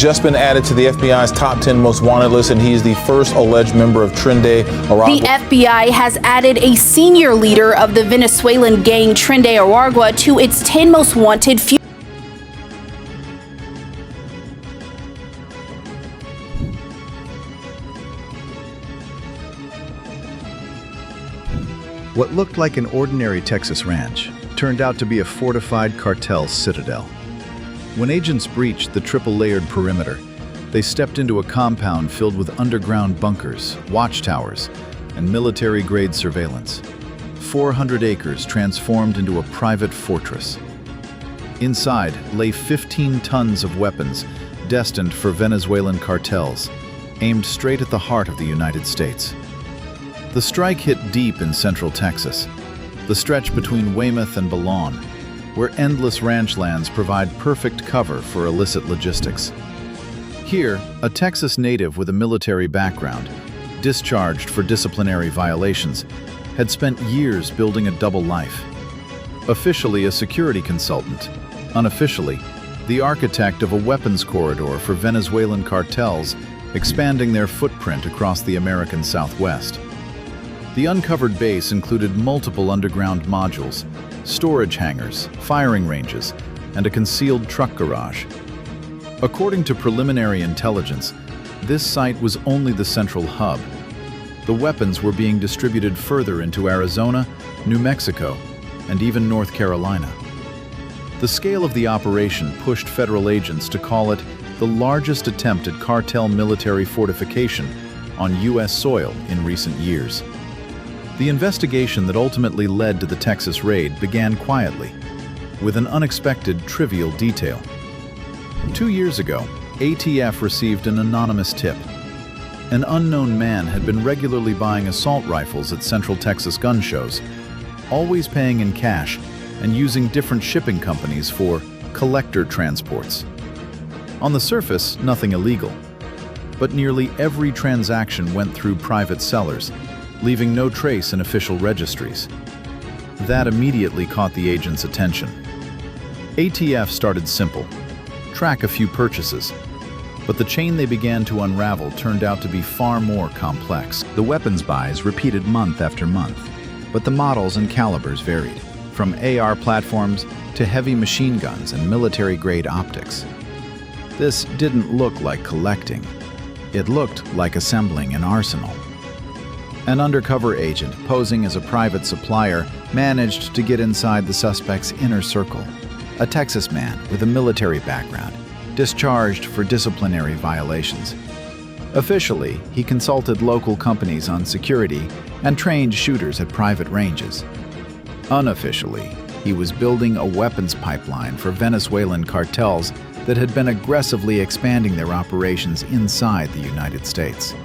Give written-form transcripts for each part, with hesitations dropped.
just been added to the FBI's top 10 most wanted list, and he's the first alleged member of Tren Aragua. The FBI has added a senior leader of the Venezuelan gang Tren Aragua to its 10 most wanted. What looked like an ordinary Texas ranch turned out to be a fortified cartel citadel. When agents breached the triple-layered perimeter, they stepped into a compound filled with underground bunkers, watchtowers, and military-grade surveillance. 400 acres transformed into a private fortress. Inside lay 15 tons of weapons destined for Venezuelan cartels, aimed straight at the heart of the United States. The strike hit deep in central Texas, the stretch between Weymouth and Boulogne, where endless ranch lands provide perfect cover for illicit logistics. Here, a Texas native with a military background, discharged for disciplinary violations, had spent years building a double life. Officially a security consultant, unofficially the architect of a weapons corridor for Venezuelan cartels, expanding their footprint across the American Southwest. The uncovered base included multiple underground modules, storage hangars, firing ranges, and a concealed truck garage. According to preliminary intelligence, this site was only the central hub. The weapons were being distributed further into Arizona, New Mexico, and even North Carolina. The scale of the operation pushed federal agents to call it the largest attempt at cartel military fortification on U.S. soil in recent years. The investigation that ultimately led to the Texas raid began quietly, with an unexpected trivial detail. 2 years ago, ATF received an anonymous tip. An unknown man had been regularly buying assault rifles at Central Texas gun shows, always paying in cash and using different shipping companies for collector transports. On the surface, nothing illegal, but nearly every transaction went through private sellers, leaving no trace in official registries. That immediately caught the agent's attention. ATF started simple: track a few purchases. But the chain they began to unravel turned out to be far more complex. The weapons buys repeated month after month, but the models and calibers varied, from AR platforms to heavy machine guns and military-grade optics. This didn't look like collecting. It looked like assembling an arsenal. An undercover agent, posing as a private supplier, managed to get inside the suspect's inner circle. A Texas man with a military background, discharged for disciplinary violations. Officially, he consulted local companies on security and trained shooters at private ranges. Unofficially, he was building a weapons pipeline for Venezuelan cartels that had been aggressively expanding their operations inside the United States.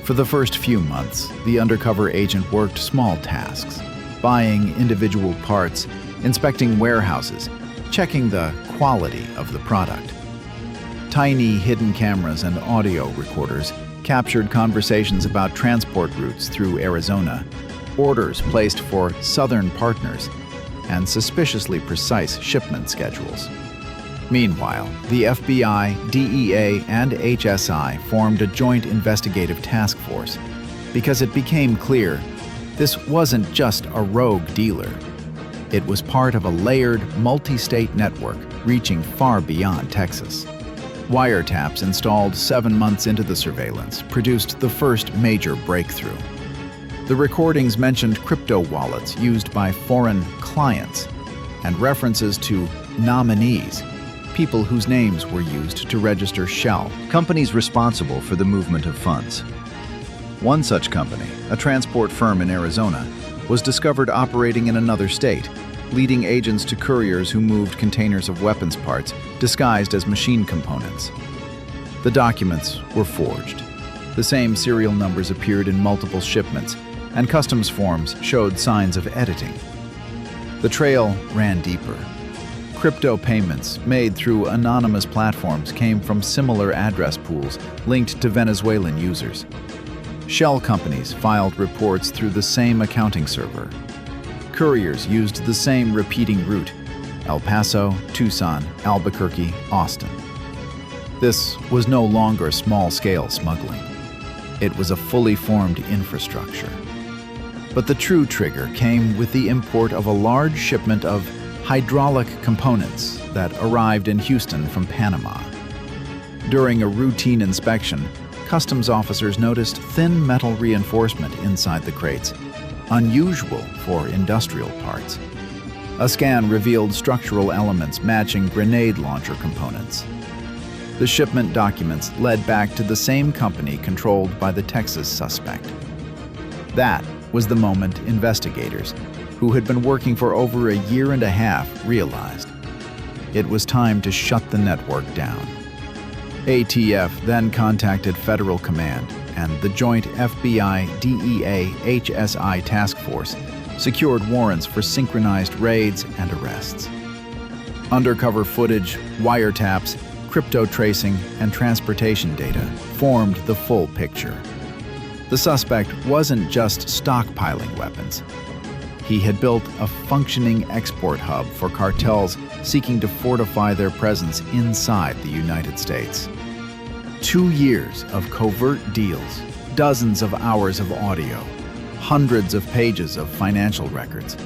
For the first few months, the undercover agent worked small tasks, buying individual parts, inspecting warehouses, checking the quality of the product. Tiny hidden cameras and audio recorders captured conversations about transport routes through Arizona, orders placed for southern partners, and suspiciously precise shipment schedules. Meanwhile, the FBI, DEA, and HSI formed a joint investigative task force because it became clear this wasn't just a rogue dealer. It was part of a layered, multi-state network reaching far beyond Texas. Wiretaps installed 7 months into the surveillance produced the first major breakthrough. The recordings mentioned crypto wallets used by foreign clients and references to nominees, people whose names were used to register Shell, companies responsible for the movement of funds. One such company, a transport firm in Arizona, was discovered operating in another state, leading agents to couriers who moved containers of weapons parts disguised as machine components. The documents were forged. The same serial numbers appeared in multiple shipments, and customs forms showed signs of editing. The trail ran deeper. Crypto payments made through anonymous platforms came from similar address pools linked to Venezuelan users. Shell companies filed reports through the same accounting server. Couriers used the same repeating route: El Paso, Tucson, Albuquerque, Austin. This was no longer small-scale smuggling. It was a fully formed infrastructure. But the true trigger came with the import of a large shipment of hydraulic components that arrived in Houston from Panama. During a routine inspection, customs officers noticed thin metal reinforcement inside the crates, unusual for industrial parts. A scan revealed structural elements matching grenade launcher components. The shipment documents led back to the same company controlled by the Texas suspect. That was the moment investigators, who had been working for over a year and a half, realized. It was time to shut the network down. ATF then contacted Federal Command, and the joint FBI-DEA-HSI task force secured warrants for synchronized raids and arrests. Undercover footage, wiretaps, crypto tracing, and transportation data formed the full picture. The suspect wasn't just stockpiling weapons. He had built a functioning export hub for cartels seeking to fortify their presence inside the United States. 2 years of covert deals, dozens of hours of audio, hundreds of pages of financial records.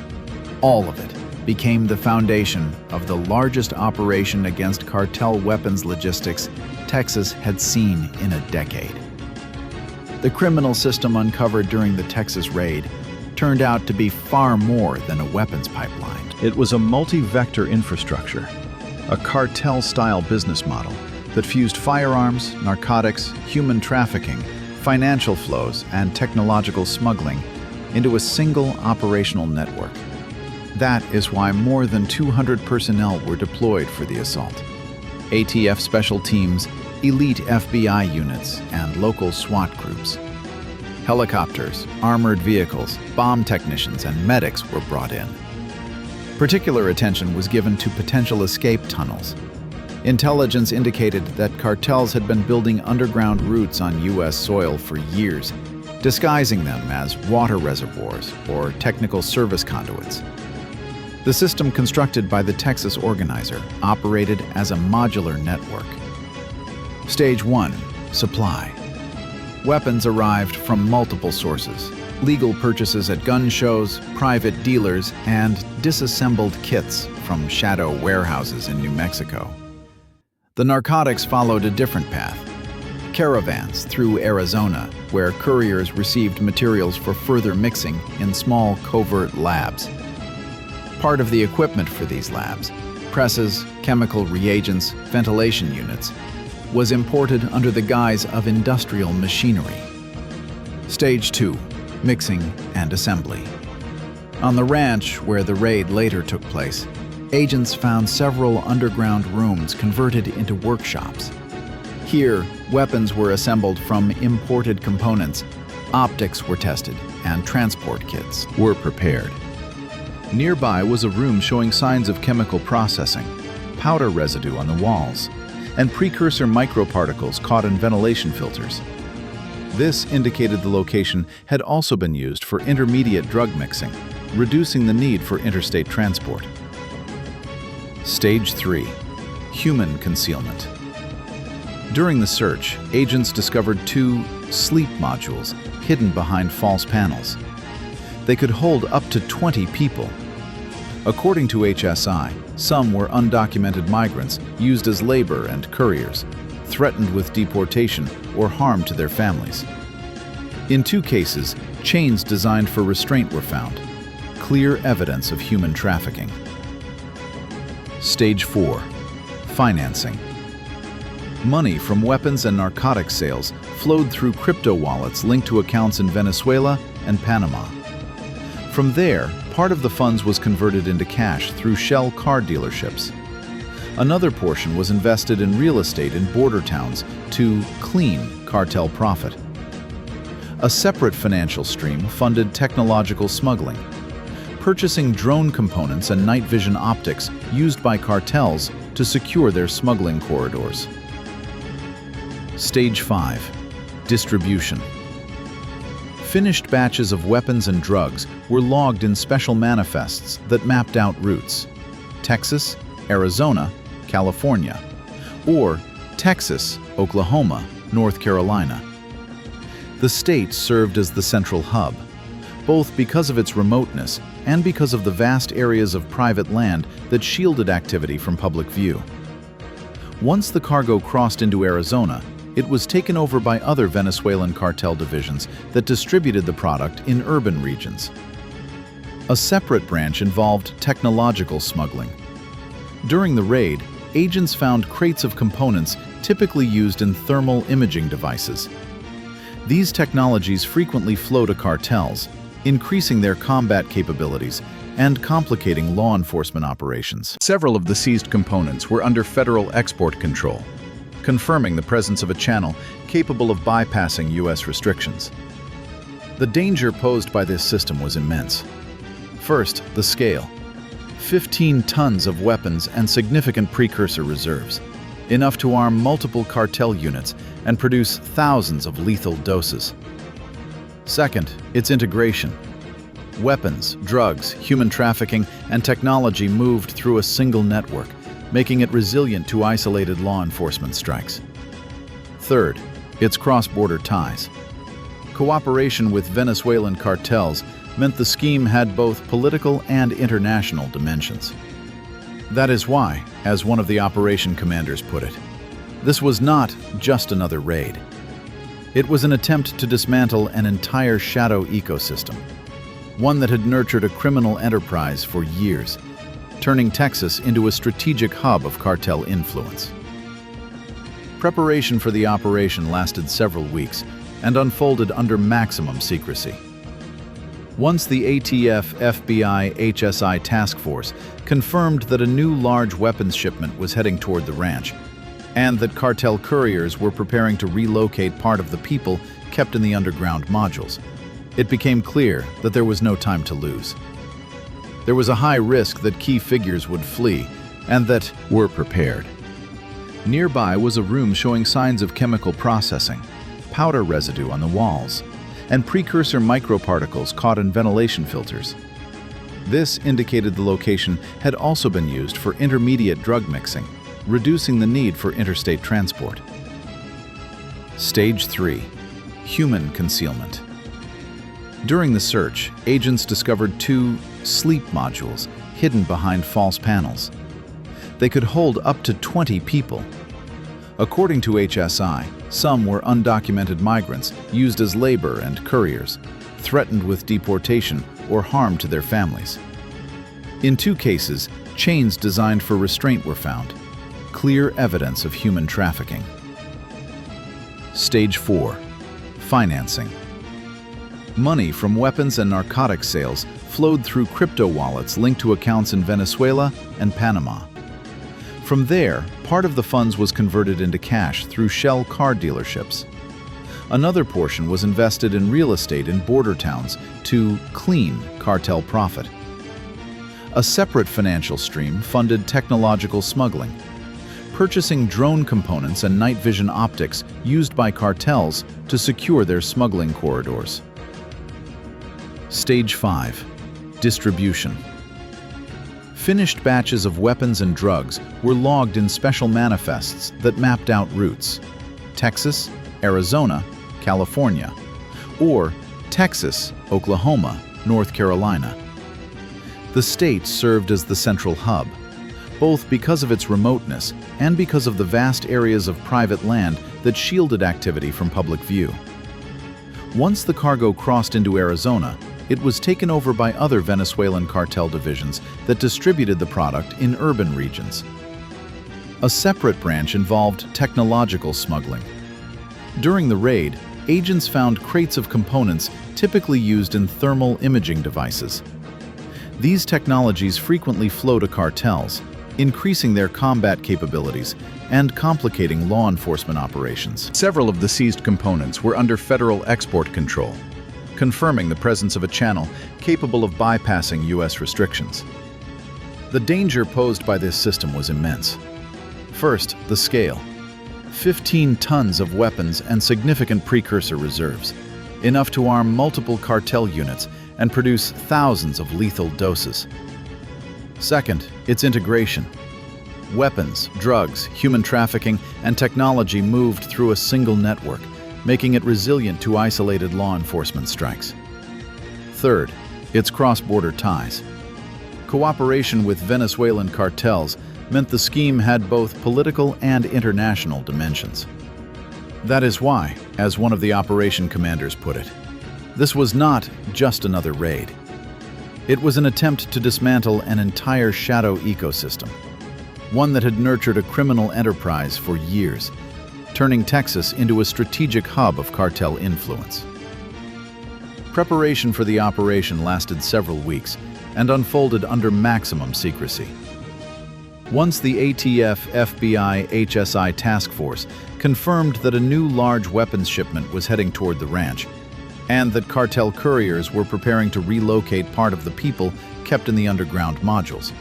All of it became the foundation of the largest operation against cartel weapons logistics Texas had seen in a decade. The criminal system uncovered during the Texas raid turned out to be far more than a weapons pipeline. It was a multi-vector infrastructure, a cartel-style business model that fused firearms, narcotics, human trafficking, financial flows, and technological smuggling into a single operational network. That is why more than 200 personnel were deployed for the assault. ATF special teams, elite FBI units, and local SWAT groups. Helicopters, armored vehicles, bomb technicians, and medics were brought in. Particular attention was given to potential escape tunnels. Intelligence indicated that cartels had been building underground routes on U.S. soil for years, disguising them as water reservoirs or technical service conduits. The system constructed by the Texas organizer operated as a modular network. Stage 1. Supply. Weapons arrived from multiple sources: legal purchases at gun shows, private dealers, and disassembled kits from shadow warehouses in New Mexico. The narcotics followed a different path: caravans through Arizona, where couriers received materials for further mixing in small covert labs. Part of the equipment for these labs, presses, chemical reagents, ventilation units, was imported under the guise of industrial machinery. Stage 2. Mixing and assembly. On the ranch where the raid later took place, agents found several underground rooms converted into workshops. Here, weapons were assembled from imported components, optics were tested, and transport kits were prepared. Nearby was a room showing signs of chemical processing, powder residue on the walls, and precursor microparticles caught in ventilation filters. This indicated the location had also been used for intermediate drug mixing, reducing the need for interstate transport. Stage 3. Human concealment. During the search, agents discovered 2 sleep modules hidden behind false panels. They could hold up to 20 people. According to HSI, some were undocumented migrants used as labor and couriers, threatened with deportation or harm to their families. In 2 cases, chains designed for restraint were found, clear evidence of human trafficking. Stage 4. Financing. Money from weapons and narcotics sales flowed through crypto wallets linked to accounts in Venezuela and Panama. From there, part of the funds was converted into cash through Shell car dealerships. Another portion was invested in real estate in border towns to clean cartel profit. A separate financial stream funded technological smuggling, purchasing drone components and night vision optics used by cartels to secure their smuggling corridors. Stage 5. Distribution. Finished batches of weapons and drugs were logged in special manifests that mapped out routes: Texas, Arizona, California, or Texas, Oklahoma, North Carolina. The state served as the central hub, both because of its remoteness and because of the vast areas of private land that shielded activity from public view. Once the cargo crossed into Arizona, it was taken over by other Venezuelan cartel divisions that distributed the product in urban regions. A separate branch involved technological smuggling. During the raid, agents found crates of components typically used in thermal imaging devices. These technologies frequently flow to cartels, increasing their combat capabilities and complicating law enforcement operations. Several of the seized components were under federal export control, confirming the presence of a channel capable of bypassing U.S. restrictions. The danger posed by this system was immense. First, the scale. 15 tons of weapons and significant precursor reserves, enough to arm multiple cartel units and produce thousands of lethal doses. Second, its integration. Weapons, drugs, human trafficking, and technology moved through a single network, making it resilient to isolated law enforcement strikes. Third, its cross-border ties. Cooperation with Venezuelan cartels meant the scheme had both political and international dimensions. That is why, as one of the operation commanders put it, this was not just another raid. It was an attempt to dismantle an entire shadow ecosystem, one that had nurtured a criminal enterprise for years, turning Texas into a strategic hub of cartel influence. Preparation for the operation lasted several weeks and unfolded under maximum secrecy. Once the ATF, FBI, HSI task force confirmed that a new large weapons shipment was heading toward the ranch, and that cartel couriers were preparing to relocate part of the people kept in the underground modules, it became clear that there was no time to lose. There was a high risk that key figures would flee, and that were prepared. Nearby was a room showing signs of chemical processing, powder residue on the walls, and precursor microparticles caught in ventilation filters. This indicated the location had also been used for intermediate drug mixing, reducing the need for interstate transport. Stage 3. Human concealment. During the search, agents discovered 2 sleep modules hidden behind false panels. They could hold up to 20 people. According to HSI, some were undocumented migrants used as labor and couriers, threatened with deportation or harm to their families. In 2 cases, chains designed for restraint were found, clear evidence of human trafficking. Stage 4. Financing. Money from weapons and narcotics sales flowed through crypto wallets linked to accounts in Venezuela and Panama. From there, part of the funds was converted into cash through Shell car dealerships. Another portion was invested in real estate in border towns to clean cartel profit. A separate financial stream funded technological smuggling, purchasing drone components and night vision optics used by cartels to secure their smuggling corridors. Stage 5. Distribution. Finished batches of weapons and drugs were logged in special manifests that mapped out routes: Texas, Arizona, California, or Texas, Oklahoma, North Carolina. The state served as the central hub, both because of its remoteness and because of the vast areas of private land that shielded activity from public view. Once the cargo crossed into Arizona, it was taken over by other Venezuelan cartel divisions that distributed the product in urban regions. A separate branch involved technological smuggling. During the raid, agents found crates of components typically used in thermal imaging devices. These technologies frequently flow to cartels, increasing their combat capabilities and complicating law enforcement operations. Several of the seized components were under federal export control, confirming the presence of a channel capable of bypassing U.S. restrictions. The danger posed by this system was immense. First, the scale. 15 tons of weapons and significant precursor reserves, enough to arm multiple cartel units and produce thousands of lethal doses. Second, its integration. weapons, drugs, human trafficking, and technology moved through a single network, making it resilient to isolated law enforcement strikes. Third, its cross-border ties. Cooperation with Venezuelan cartels meant the scheme had both political and international dimensions. That is why, as one of the operation commanders put it, this was not just another raid. It was an attempt to dismantle an entire shadow ecosystem, one that had nurtured a criminal enterprise for years, turning Texas into a strategic hub of cartel influence. Preparation for the operation lasted several weeks and unfolded under maximum secrecy. Once the ATF, FBI, HSI task force confirmed that a new large weapons shipment was heading toward the ranch, and that cartel couriers were preparing to relocate part of the people kept in the underground modules,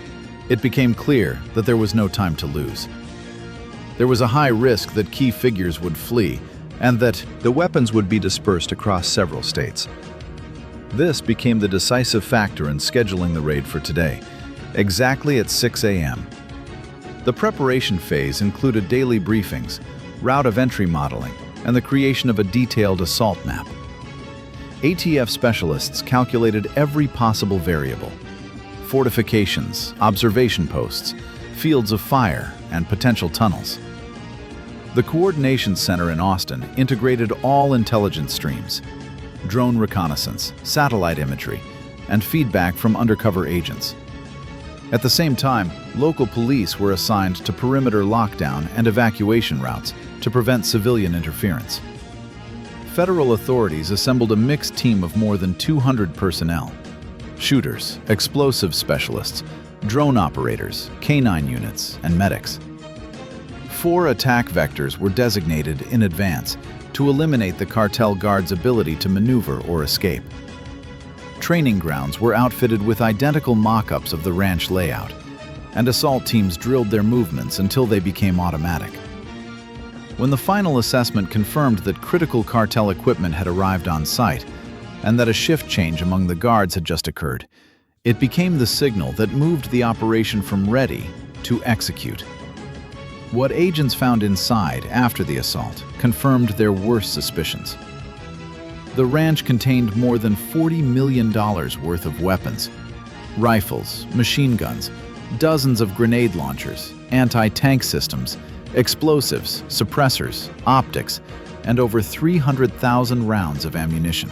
it became clear that there was no time to lose. There was a high risk that key figures would flee, and that The weapons would be dispersed across several states. This became the decisive factor in scheduling the raid for today, exactly at 6 a.m. The preparation phase included daily briefings, route of entry modeling, and the creation of a detailed assault map. ATF specialists calculated every possible variable: fortifications, observation posts, fields of fire, and potential tunnels. The Coordination Center in Austin integrated all intelligence streams: drone reconnaissance, satellite imagery, and feedback from undercover agents. At the same time, local police were assigned to perimeter lockdown and evacuation routes to prevent civilian interference. Federal authorities assembled a mixed team of more than 200 personnel: shooters, explosive specialists, drone operators, K-9 units, and medics. 4 attack vectors were designated in advance to eliminate the cartel guards' ability to maneuver or escape. Training grounds were outfitted with identical mock-ups of the ranch layout, and assault teams drilled their movements until they became automatic. When the final assessment confirmed that critical cartel equipment had arrived on site and that a shift change among the guards had just occurred, it became the signal that moved the operation from ready to execute. What agents found inside after the assault confirmed their worst suspicions. The ranch contained more than $40 million worth of weapons: rifles, machine guns, dozens of grenade launchers, anti-tank systems, explosives, suppressors, optics, and over 300,000 rounds of ammunition.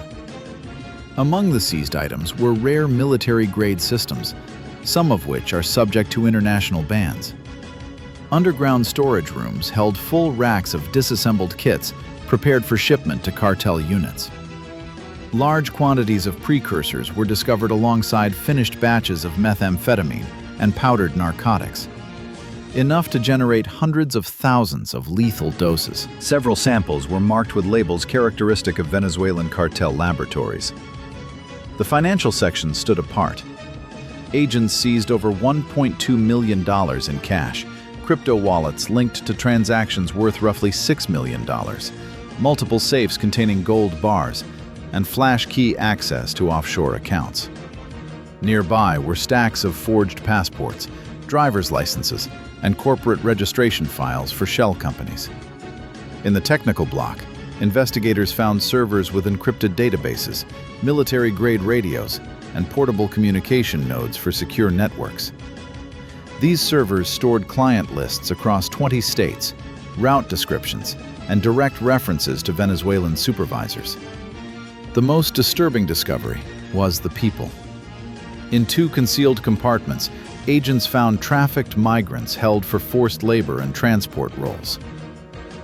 Among the seized items were rare military-grade systems, some of which are subject to international bans. Underground storage rooms held full racks of disassembled kits prepared for shipment to cartel units. Large quantities of precursors were discovered alongside finished batches of methamphetamine and powdered narcotics, enough to generate hundreds of thousands of lethal doses. Several samples were marked with labels characteristic of Venezuelan cartel laboratories. The financial section stood apart. Agents seized over $1.2 million in cash, crypto wallets linked to transactions worth roughly $6 million, multiple safes containing gold bars, and flash key access to offshore accounts. Nearby were stacks of forged passports, driver's licenses, and corporate registration files for shell companies. In the technical block, investigators found servers with encrypted databases, military-grade radios, and portable communication nodes for secure networks. These servers stored client lists across 20 states, route descriptions, and direct references to Venezuelan supervisors. The most disturbing discovery was the people. In 2 concealed compartments, agents found trafficked migrants held for forced labor and transport roles.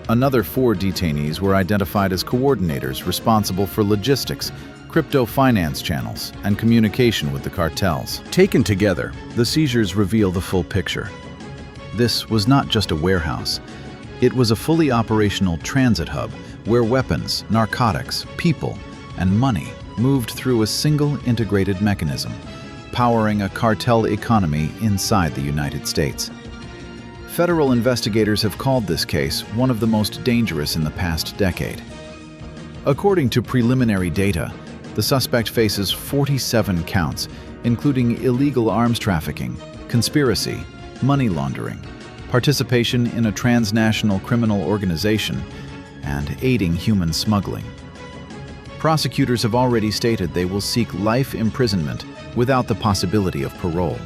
Another 4 detainees were identified as coordinators responsible for logistics, crypto finance channels, and communication with the cartels. Taken together, the seizures reveal the full picture. This was not just a warehouse. It was a fully operational transit hub where weapons, narcotics, people, and money moved through a single integrated mechanism, powering a cartel economy inside the United States. Federal investigators have called this case one of the most dangerous in the past decade. According to preliminary data, the suspect faces 47 counts, including illegal arms trafficking, conspiracy, money laundering, participation in a transnational criminal organization, and aiding human smuggling. Prosecutors have already stated they will seek life imprisonment without the possibility of parole,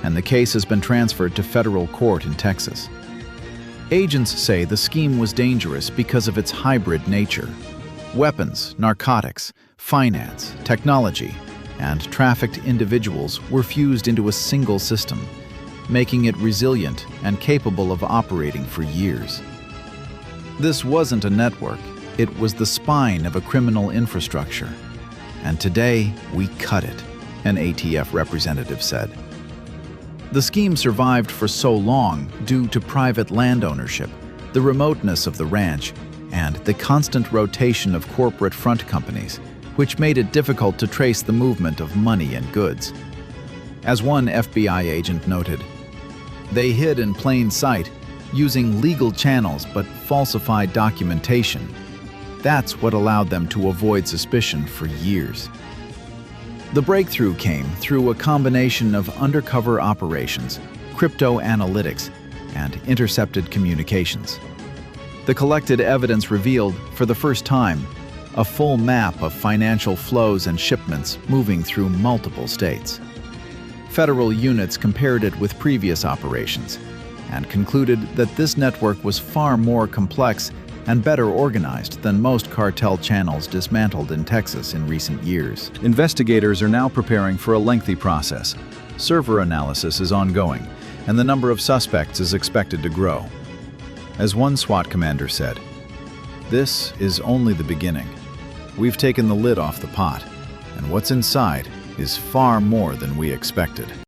and the case has been transferred to federal court in Texas. Agents say the scheme was dangerous because of its hybrid nature. Weapons, narcotics, finance, technology, and trafficked individuals were fused into a single system, making it resilient and capable of operating for years. This wasn't a network, it was the spine of a criminal infrastructure. And today, we cut it, an ATF representative said. The scheme survived for so long due to private land ownership, the remoteness of the ranch, and the constant rotation of corporate front companies, which made it difficult to trace the movement of money and goods. As one FBI agent noted, they hid in plain sight, using legal channels but falsified documentation. That's what allowed them to avoid suspicion for years. The breakthrough came through a combination of undercover operations, crypto analytics, and intercepted communications. The collected evidence revealed, for the first time, a full map of financial flows and shipments moving through multiple states. Federal units compared it with previous operations and concluded that this network was far more complex and better organized than most cartel channels dismantled in Texas in recent years. Investigators are now preparing for a lengthy process. Server analysis is ongoing, and the number of suspects is expected to grow. As one SWAT commander said, "This is only the beginning. We've taken the lid off the pot, and what's inside is far more than we expected."